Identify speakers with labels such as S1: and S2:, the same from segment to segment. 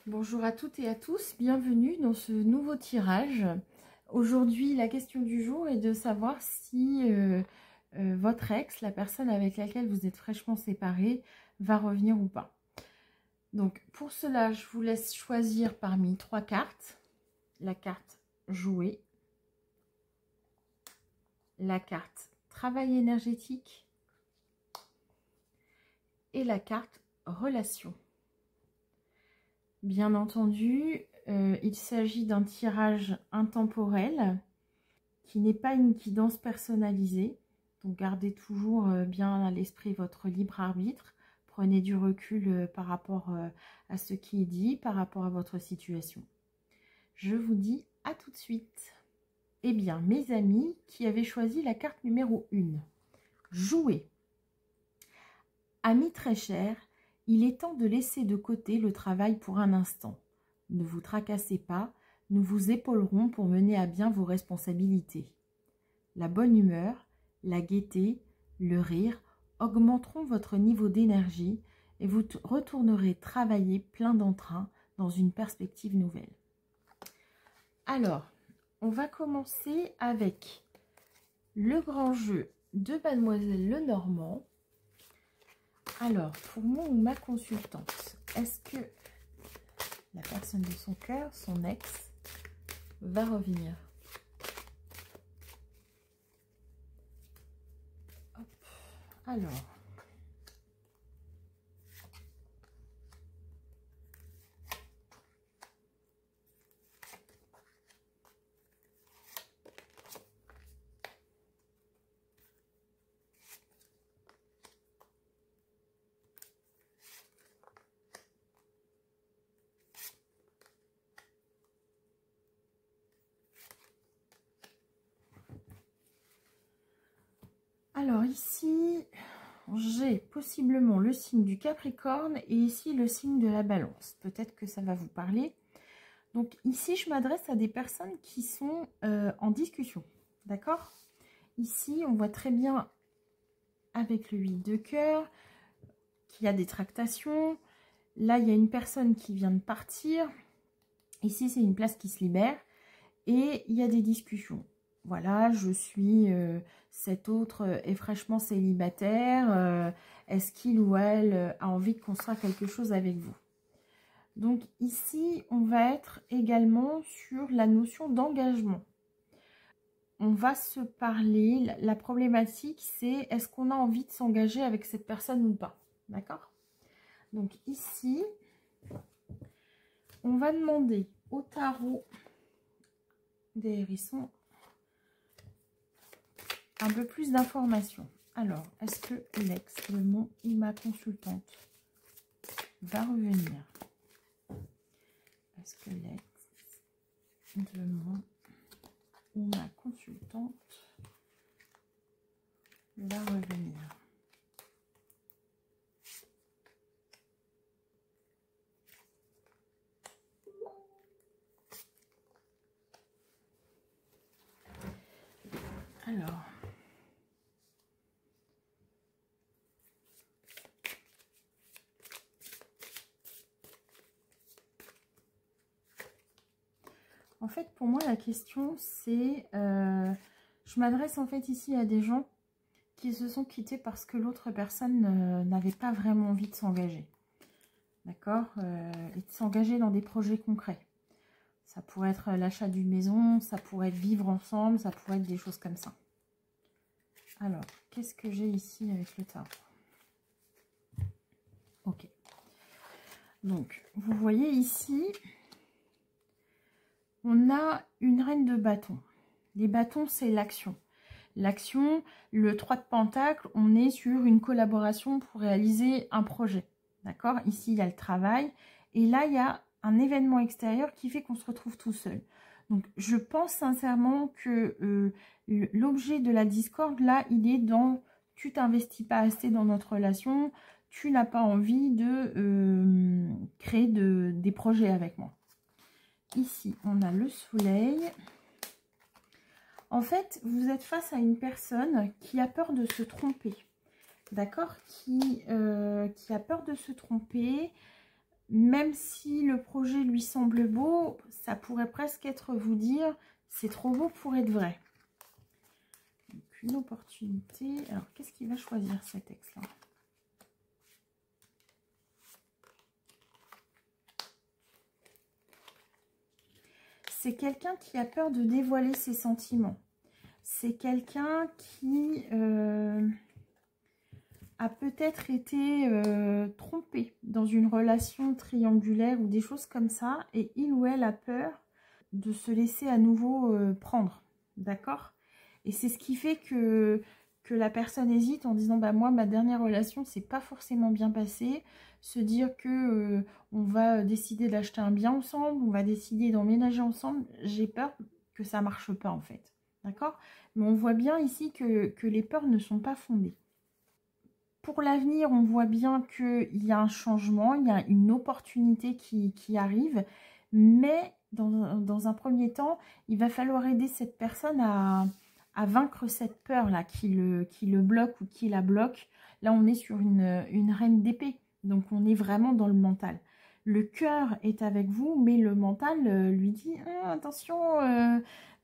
S1: Bonjour à toutes et à tous, bienvenue dans ce nouveau tirage. Aujourd'hui, la question du jour est de savoir si votre ex, la personne avec laquelle vous êtes fraîchement séparés, va revenir ou pas. Donc pour cela, je vous laisse choisir parmi 3 cartes. La carte jouer, la carte travail énergétique et la carte relation. Bien entendu, il s'agit d'un tirage intemporel qui n'est pas une guidance personnalisée. Donc gardez toujours bien à l'esprit votre libre arbitre. Prenez du recul par rapport à ce qui est dit, par rapport à votre situation. Je vous dis à tout de suite. Eh bien, mes amis qui avaient choisi la carte numéro 1, jouer. Amis très chers, il est temps de laisser de côté le travail pour un instant. Ne vous tracassez pas, nous vous épaulerons pour mener à bien vos responsabilités. La bonne humeur, la gaieté, le rire augmenteront votre niveau d'énergie et vous retournerez travailler plein d'entrain dans une perspective nouvelle. Alors, on va commencer avec le grand jeu de Mademoiselle Lenormand. Alors, pour moi ou ma consultante, est-ce que la personne de son cœur, son ex, va revenir? Hop. Alors, ici, j'ai possiblement le signe du Capricorne et ici le signe de la Balance. Peut-être que ça va vous parler. Donc ici, je m'adresse à des personnes qui sont en discussion. D'accord? Ici, on voit très bien avec le 8 de cœur qu'il y a des tractations. Là, il y a une personne qui vient de partir. Ici, c'est une place qui se libère. Et il y a des discussions. Voilà, je suis, cet autre est fraîchement célibataire. Est-ce qu'il ou elle a envie de construire quelque chose avec vous? Donc ici, on va être également sur la notion d'engagement. On va se parler, la problématique c'est est-ce qu'on a envie de s'engager avec cette personne ou pas? D'accord? Donc ici, on va demander au tarot des hérissons un peu plus d'informations. Alors, est-ce que l'ex de mon ou ma consultante va revenir? Est-ce que l'ex de mon ou ma consultante va revenir? Alors, en fait, pour moi, la question, c'est... je m'adresse en fait ici à des gens qui se sont quittés parce que l'autre personne n'avait pas vraiment envie de s'engager. D'accord? Et de s'engager dans des projets concrets. Ça pourrait être l'achat d'une maison, ça pourrait être vivre ensemble, ça pourrait être des choses comme ça. Alors, qu'est-ce que j'ai ici avec le tarot? Ok. Donc, vous voyez ici, on a une reine de bâton. Les bâtons, c'est l'action. L'action, le 3 de pentacle, on est sur une collaboration pour réaliser un projet. D'accord? Ici, il y a le travail. Et là, il y a un événement extérieur qui fait qu'on se retrouve tout seul. Donc, je pense sincèrement que l'objet de la discorde, là, il est dans « tu t'investis pas assez dans notre relation, tu n'as pas envie de créer des projets avec moi ». Ici, on a le soleil. En fait, vous êtes face à une personne qui a peur de se tromper. D'accord? Qui a peur de se tromper, même si le projet lui semble beau, ça pourrait presque être vous dire, c'est trop beau pour être vrai. Donc, une opportunité. Alors, qu'est-ce qu'il va choisir cet ex-là? C'est quelqu'un qui a peur de dévoiler ses sentiments. C'est quelqu'un qui a peut-être été trompé dans une relation triangulaire ou des choses comme ça. Et il ou elle a peur de se laisser à nouveau prendre. D'accord? Et c'est ce qui fait que la personne hésite en disant bah moi ma dernière relation c'est pas forcément bien passé, se dire que on va décider d'acheter un bien ensemble, on va décider d'emménager ensemble, j'ai peur que ça marche pas en fait, d'accord, mais on voit bien ici que les peurs ne sont pas fondées. Pour l'avenir, on voit bien qu'il y a un changement, il y a une opportunité qui arrive, mais dans un premier temps, il va falloir aider cette personne à vaincre cette peur-là qui le bloque ou qui la bloque. Là, on est sur une reine d'épée, donc on est vraiment dans le mental. Le cœur est avec vous, mais le mental lui dit ah, attention,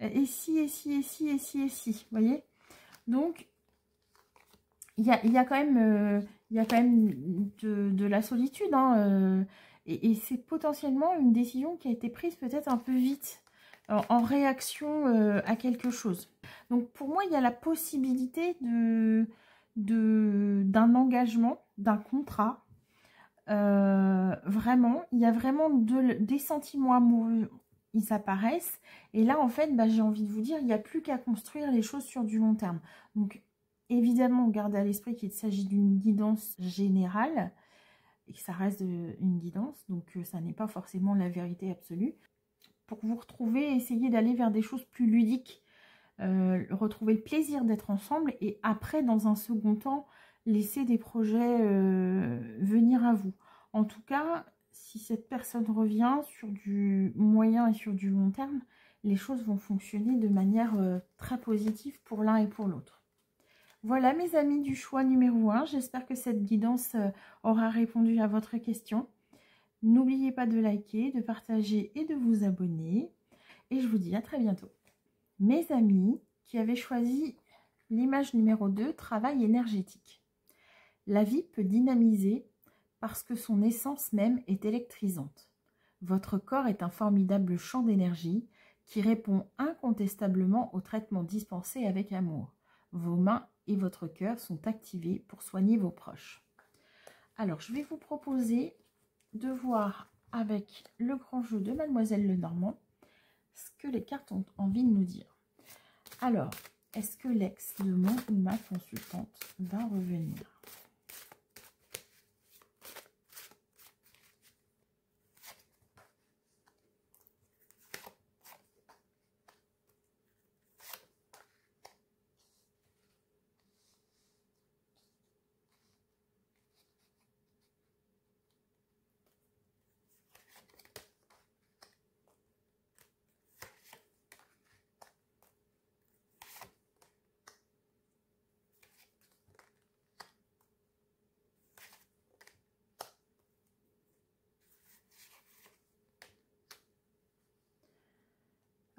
S1: et si, et si, et si, et si, et si, vous voyez. Donc, il y a quand même, de la solitude, hein, et c'est potentiellement une décision qui a été prise peut-être un peu vite, en réaction à quelque chose. Donc pour moi, il y a la possibilité d'un engagement, d'un contrat. Vraiment, il y a vraiment des sentiments amoureux, ils apparaissent. Et là, en fait, bah, j'ai envie de vous dire, il n'y a plus qu'à construire les choses sur du long terme. Donc, évidemment, gardez à l'esprit qu'il s'agit d'une guidance générale et que ça reste une guidance. Donc, ça n'est pas forcément la vérité absolue. Pour vous retrouver, essayez d'aller vers des choses plus ludiques. Retrouver le plaisir d'être ensemble et après, dans un second temps, laisser des projets venir à vous. En tout cas, si cette personne revient sur du moyen et sur du long terme, les choses vont fonctionner de manière très positive pour l'un et pour l'autre. Voilà mes amis du choix numéro 1. J'espère que cette guidance aura répondu à votre question. N'oubliez pas de liker, de partager et de vous abonner. Et je vous dis à très bientôt. Mes amis qui avaient choisi l'image numéro 2, travail énergétique. La vie peut dynamiser parce que son essence même est électrisante. Votre corps est un formidable champ d'énergie qui répond incontestablement au traitement dispensé avec amour. Vos mains et votre cœur sont activés pour soigner vos proches. Alors, je vais vous proposer de voir avec le grand jeu de Mademoiselle Lenormand ce que les cartes ont envie de nous dire. Alors, est-ce que l'ex de mon ou ma consultante va revenir?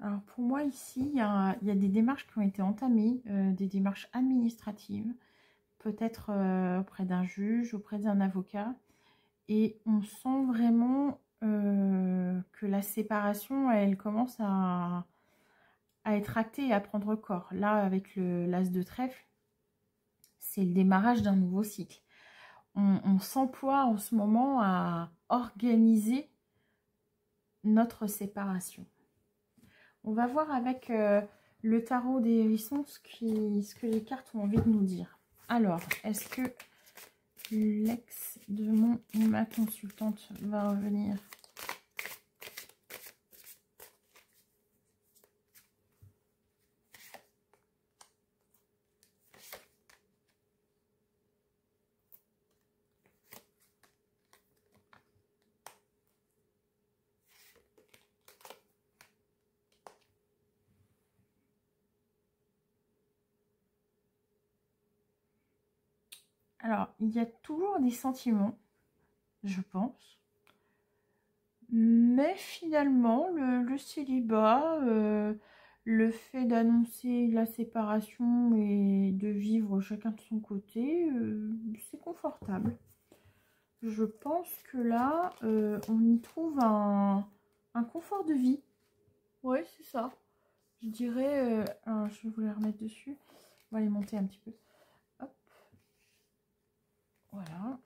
S1: Alors pour moi ici, il y a des démarches qui ont été entamées, des démarches administratives, peut-être auprès d'un juge, auprès d'un avocat. Et on sent vraiment que la séparation, elle commence à être actée et à prendre corps. Là, avec l'as de trèfle, c'est le démarrage d'un nouveau cycle. On s'emploie en ce moment à organiser notre séparation. On va voir avec le tarot des hérissons ce que les cartes ont envie de nous dire. Alors, est-ce que l'ex de mon ou ma consultante va revenir? Alors, il y a toujours des sentiments, je pense.
S2: Mais finalement, le célibat, le fait d'annoncer la séparation et de vivre chacun de son côté, c'est confortable. Je pense que là, on y trouve un confort de vie. Ouais, c'est ça. Je dirais... alors, je vais vous les remettre dessus. On va les monter un petit peu. Hop. Voilà.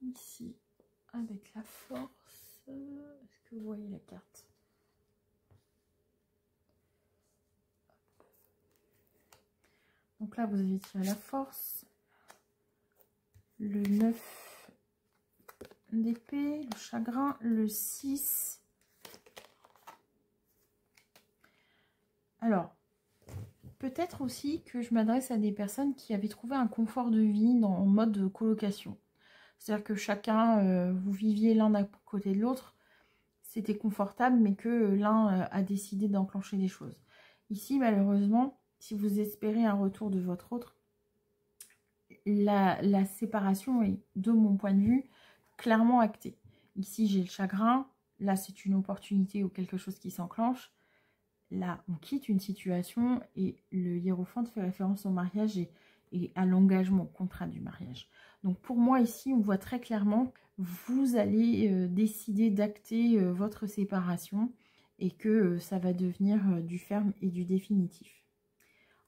S2: Ici, avec la force. Est-ce que vous voyez la carte? Donc là, vous avez tiré la force. Le 9 d'épée, le chagrin, le 6. Alors, peut-être aussi que je m'adresse à des personnes qui avaient trouvé un confort de vie en mode colocation. C'est-à-dire que chacun, vous viviez l'un à côté de l'autre, c'était confortable, mais que l'un a décidé d'enclencher des choses. Ici, malheureusement, si vous espérez un retour de votre autre, la séparation est, de mon point de vue, clairement actée. Ici, j'ai le chagrin. Là, c'est une opportunité ou quelque chose qui s'enclenche. Là, on quitte une situation et le hiérophante fait référence au mariage et à l'engagement, au contrat du mariage. Donc, pour moi, ici, on voit très clairement, vous allez décider d'acter votre séparation et que ça va devenir du ferme et du définitif.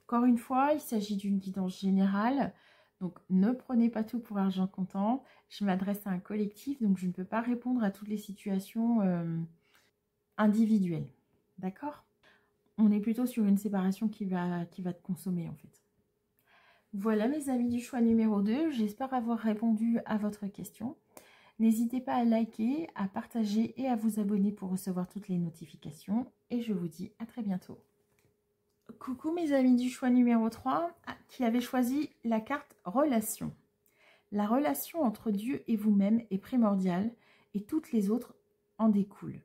S2: Encore une fois, il s'agit d'une guidance générale. Donc, ne prenez pas tout pour argent comptant. Je m'adresse à un collectif, donc je ne peux pas répondre à toutes les situations individuelles. D'accord ? On est plutôt sur une séparation qui va te consommer, en fait. Voilà, mes amis du choix numéro 2. J'espère avoir répondu à votre question. N'hésitez pas à liker, à partager et à vous abonner pour recevoir toutes les notifications. Et je vous dis à très bientôt. Coucou mes amis du choix numéro 3 qui avaient choisi la carte relation. La relation entre Dieu et vous-même est primordiale et toutes les autres en découlent.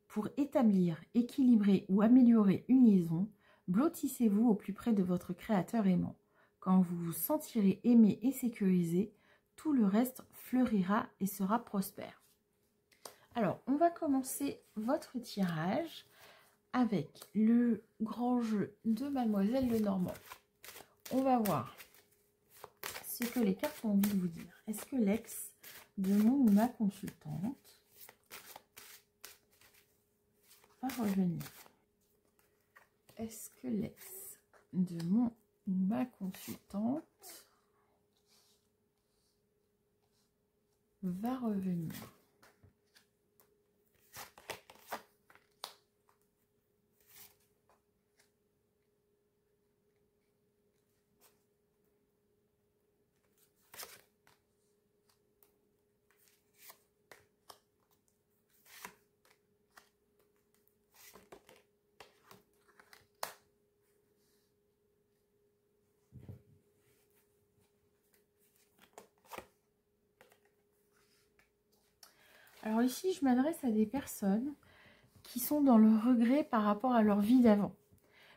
S2: Pour établir, équilibrer ou améliorer une liaison, blottissez-vous au plus près de votre créateur aimant. Quand vous vous sentirez aimé et sécurisé, tout le reste fleurira et sera prospère. Alors, on va commencer votre tirage avec le grand jeu de Mademoiselle Lenormand. On va voir ce que les cartes ont envie de vous dire. Est-ce que l'ex de mon ou ma consultante va revenir? Est-ce que l'ex de mon ou ma consultante va revenir? Alors ici, je m'adresse à des personnes qui sont dans le regret par rapport à leur vie d'avant.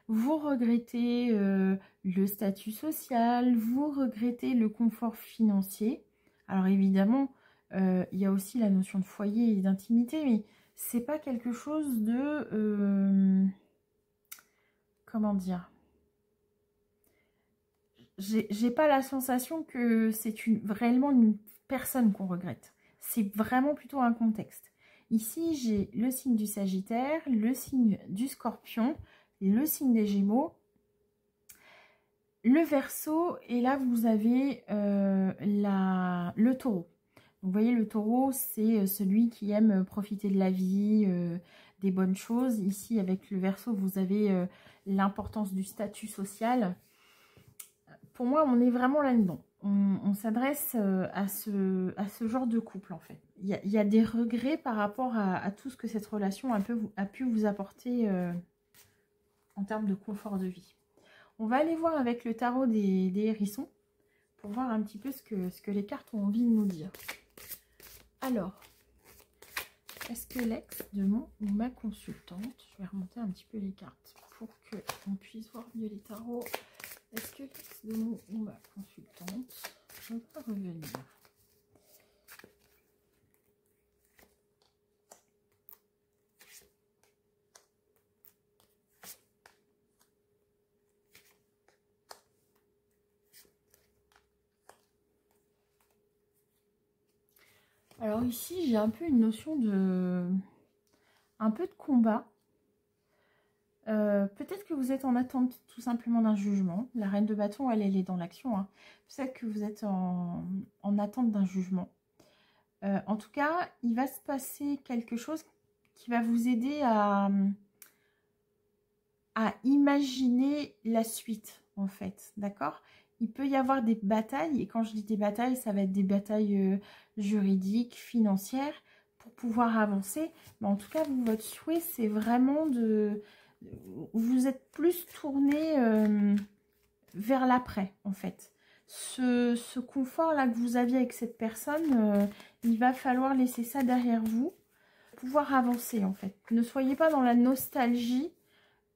S2: Vous regrettez le statut social, vous regrettez le confort financier. Alors évidemment, il y a aussi la notion de foyer et d'intimité, mais c'est pas quelque chose de... comment dire? J'ai pas la sensation que c'est réellement une personne qu'on regrette. C'est vraiment plutôt un contexte. Ici, j'ai le signe du Sagittaire, le signe du Scorpion, le signe des Gémeaux, le Verseau, et là, vous avez le Taureau. Donc, vous voyez, le Taureau, c'est celui qui aime profiter de la vie, des bonnes choses. Ici, avec le Verseau, vous avez l'importance du statut social. Pour moi, on est vraiment là-dedans. On s'adresse à ce genre de couple, en fait. Il y a des regrets par rapport à tout ce que cette relation a pu vous apporter en termes de confort de vie. On va aller voir avec le tarot des hérissons pour voir un petit peu ce que les cartes ont envie de nous dire. Alors, est-ce que l'ex de mon ou ma consultante, je vais remonter un petit peu les cartes pour qu'on puisse voir mieux les tarots. Est-ce que l'ex de mon ou ma consultante va revenir? Alors ici, j'ai un peu une notion de... un peu de combat. Peut-être que vous êtes en attente tout simplement d'un jugement. La reine de bâton, elle est dans l'action. Hein. Peut-être que vous êtes en attente d'un jugement. En tout cas, il va se passer quelque chose qui va vous aider à imaginer la suite, en fait. D'accord? Il peut y avoir des batailles, et quand je dis des batailles, ça va être des batailles juridiques, financières, pour pouvoir avancer. Mais en tout cas, vous, votre souhait, c'est vraiment de... Vous êtes plus tourné vers l'après, en fait. Ce confort-là que vous aviez avec cette personne, il va falloir laisser ça derrière vous, pour pouvoir avancer, en fait. Ne soyez pas dans la nostalgie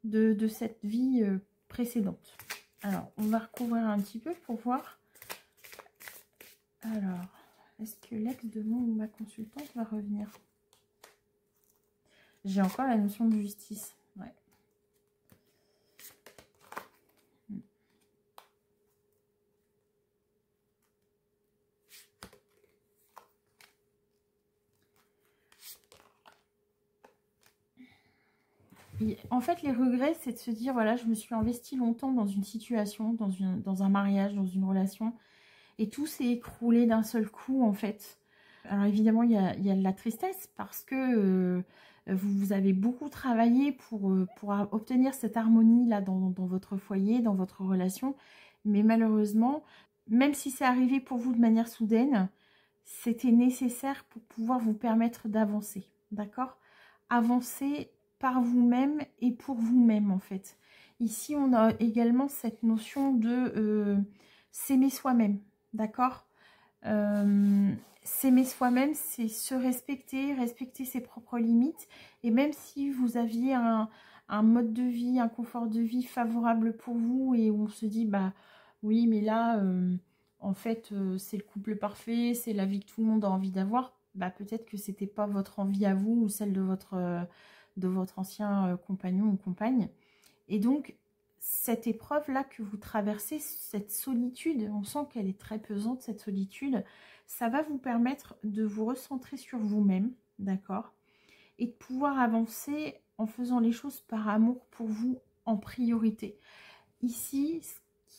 S2: de cette vie précédente. Alors, on va recouvrir un petit peu pour voir. Alors, est-ce que l'ex de mon ou ma consultante va revenir? J'ai encore la notion de justice. Ouais. Et en fait, les regrets, c'est de se dire, voilà, je me suis investie longtemps dans une situation, dans un mariage, dans une relation, et tout s'est écroulé d'un seul coup, en fait. Alors évidemment, il y a de la tristesse parce que vous avez beaucoup travaillé pour obtenir cette harmonie-là dans votre foyer, dans votre relation. Mais malheureusement, même si c'est arrivé pour vous de manière soudaine, c'était nécessaire pour pouvoir vous permettre d'avancer. D'accord? Avancer par vous-même et pour vous-même, en fait. Ici, on a également cette notion de s'aimer soi-même. D'accord? S'aimer soi-même, c'est se respecter, respecter ses propres limites. Et même si vous aviez un mode de vie, un confort de vie favorable pour vous et on se dit, bah oui, mais là, en fait, c'est le couple parfait, c'est la vie que tout le monde a envie d'avoir, bah peut-être que c'était pas votre envie à vous ou celle de votre ancien compagnon ou compagne. Et donc, cette épreuve-là que vous traversez, cette solitude, on sent qu'elle est très pesante, cette solitude, ça va vous permettre de vous recentrer sur vous-même, d'accord? Et de pouvoir avancer en faisant les choses par amour pour vous en priorité. Ici,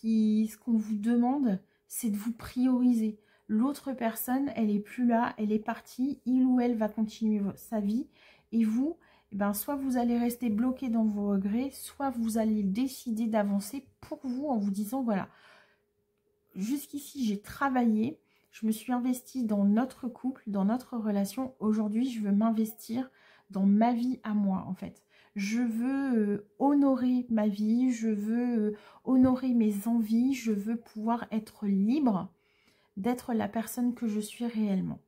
S2: ce qu'on vous demande, c'est de vous prioriser. L'autre personne, elle n'est plus là, elle est partie, il ou elle va continuer sa vie. Et vous, eh ben, soit vous allez rester bloqué dans vos regrets, soit vous allez décider d'avancer pour vous en vous disant, voilà, jusqu'ici j'ai travaillé, je me suis investie dans notre couple, dans notre relation. Aujourd'hui, je veux m'investir dans ma vie à moi, en fait. Je veux honorer ma vie, je veux honorer mes envies, je veux pouvoir être libre d'être la personne que je suis réellement.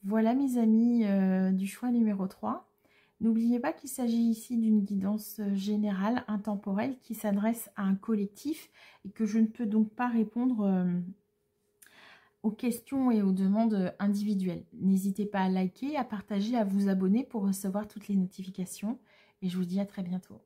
S2: Voilà mes amis du choix numéro 3. N'oubliez pas qu'il s'agit ici d'une guidance générale, intemporelle, qui s'adresse à un collectif et que je ne peux donc pas répondre aux questions et aux demandes individuelles. N'hésitez pas à liker, à partager, à vous abonner pour recevoir toutes les notifications et je vous dis à très bientôt.